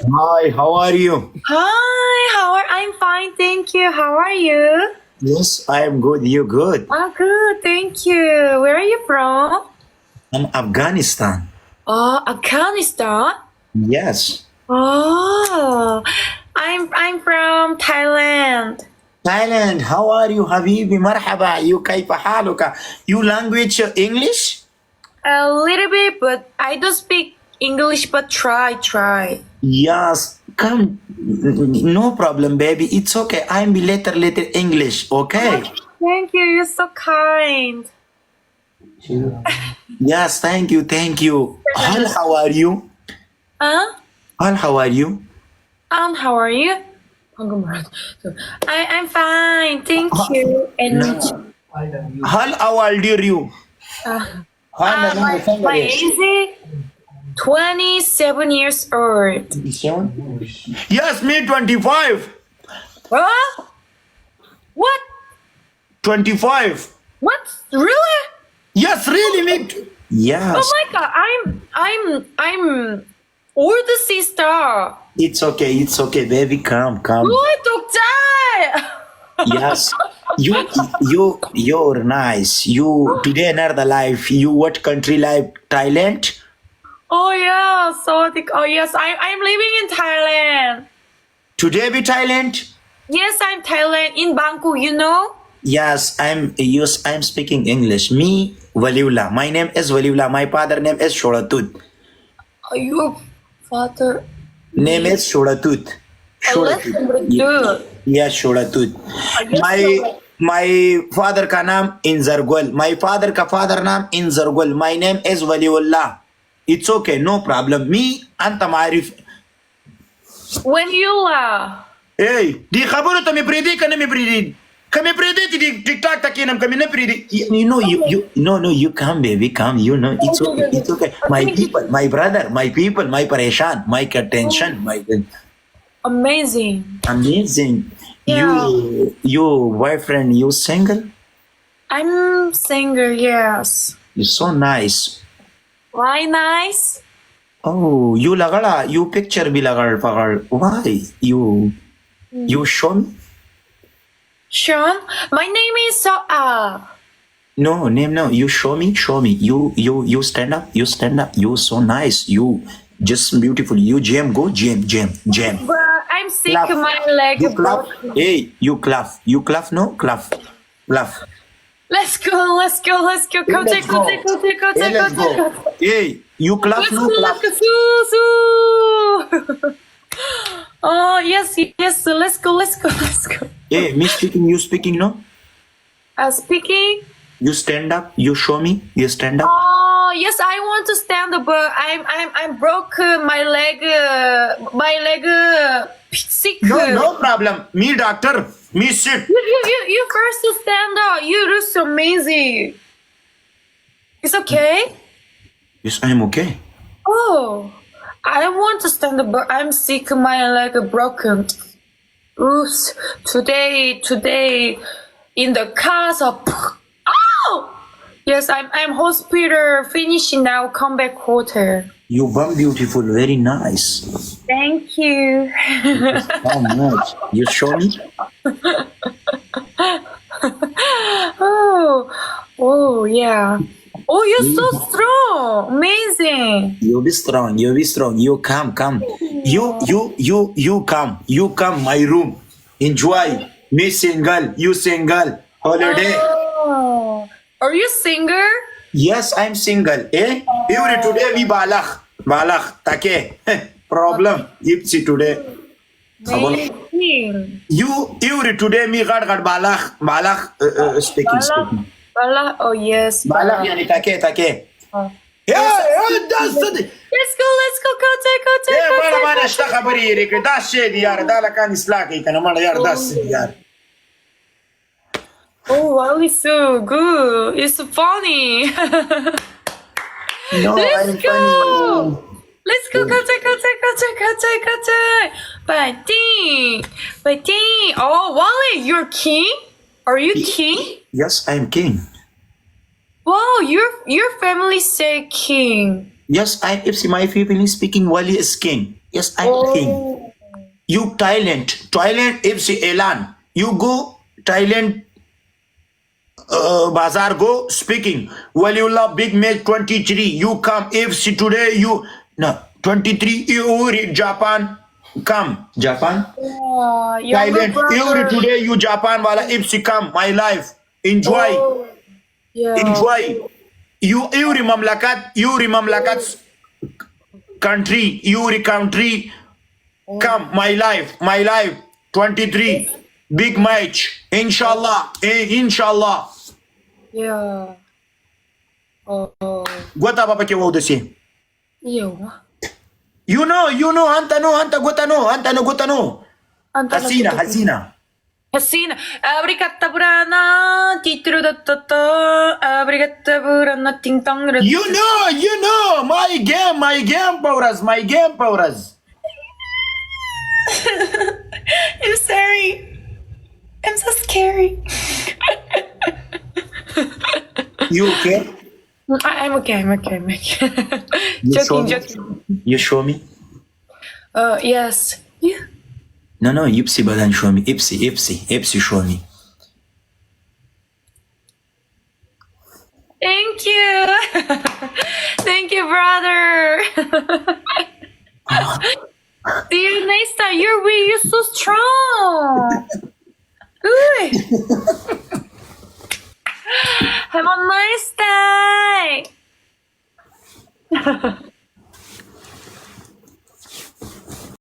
Hi, how are you? Hi, I'm fine, thank you. How are you? Yes, I am good. You good? Oh, good, thank you. Where are you from? I'm Afghanistan. Oh, Afghanistan. Yes. Oh, I'm from Thailand. Thailand, how are you, Habibi? Marhaba. You kaifa haluka? You language English? A little bit, but I don't speak English. But try. Yes. Come. No problem, baby. It's okay. I'm later English, okay? Thank you. You're so kind. Yes, thank you, thank you. Hal, how are you? Huh? Hal, how are you? How are you? I'm fine, thank you. And No. Hal, how old are you? Hal, my age is 27 years old. Yes, me 25. Huh? What? 25. What? Really? Yes, really, me. Yes. Oh my god, I'm older sister. It's okay, baby. Come. What, doctor? Yes. You're nice. You today another life. You what country life? Thailand? Oh yeah, so oh yes, I'm living in Thailand. Today be Thailand? Yes, I'm Thailand in Bangkok, you know? Yes, I'm speaking English. Me, Waliullah. My name is Waliullah. My father name is Shoratut. Your father. Name is Shoratut. Good. Yes, Shoratut. My father का नाम इंजरगुल. My father का father नाम इंजरगुल. My name is Waliullah. It's okay, no problem. Me أنت معرف. Waliullah. Hey, di khabaro to me predi ka na me predi. Kami predi ti TikTok takinam kami na predi. You come baby, come. You know it's okay. My people, my brother, my people, my pareshan, my attention, my Amazing. amazing. Yeah. You boyfriend, you single? I'm singer, yes. You're so nice. Why nice? Oh, you lagala, you picture bhi lagal pagal. Why? You show me? Sean, my name is No, name no. You show me. You stand up. You so nice. You just beautiful. You jam, go jam. But I'm sick Clap. of my leg. You clap. Hey, you clap. You clap, no? Clap. Let's go. Come Let's take. go. Hey, let's go. Hey, you clap, Let's no? go. Clap. Oh yes. Let's go. Hey, me speaking, you speaking, no? Speaking. You stand up. You show me. You stand up. Oh yes, I want to stand up, but I'm broke. My leg. Sick. No problem. Me doctor. Me sit. You first to stand up. You look so amazing. It's okay. Yes, I am okay. Oh, I want to stand up, but I'm sick. My leg broken. Oops. Today in the car. So, oh, yes, I'm hospital. Finishing now. Come back hotel. You bum beautiful. Very nice. Thank you. How much? You show me. Oh yeah. Oh, you're so strong. Amazing. You be strong. You come. You come. You come my room. Enjoy. Me single. You single. Holiday. Oh. Are you singer? Yes, I'm single. Eh? Every today we balak. Take. Problem. Ipsi today. Amazing. You every today me gad balak speaking. Bala. Oh yes. Balak yani take. Oh. Yeah, that's it. Let's go. Go take. Yeah, mana اشتا خبري ريك دا شيء يار دا لكان اسلاكي كان mana yar das yar. Oh wow, it's so good. It's funny. No, Let's I'm go. funny. Let's go. Go take. Fighting. Oh, Wally, you're king? Are you king? Yes, I'm king. Wow, your family say king. Yes, I if my people is speaking Wali is king. Yes, I'm king. Oh. You Thailand if Elan. You go Thailand Bazaar go speaking. Waliullah big match 23. You come if today you no 23 you read Japan. Come Japan. Yeah, younger Thailand. brother. Today you Japan wala if come my life. Enjoy. Oh, yeah. Enjoy. You rememlakat country. Country. Come my life. 23. Big match. Inshallah. Inshallah. Yeah. Oh. Gota papa ke wauda si. Yeah. You know, anta gota no. Hasina. Hasina. Abrigata burana, titru da tata, abrigata burana, ting tong. You know, my game powers. I'm sorry. I'm so scary. You okay? I'm okay. Joking. You show me? Yes. Yeah. No, Ipsi badan show me. Ipsi show me. Thank you. Thank you, brother. See you next time. You're so strong. Ooh. Have a nice day.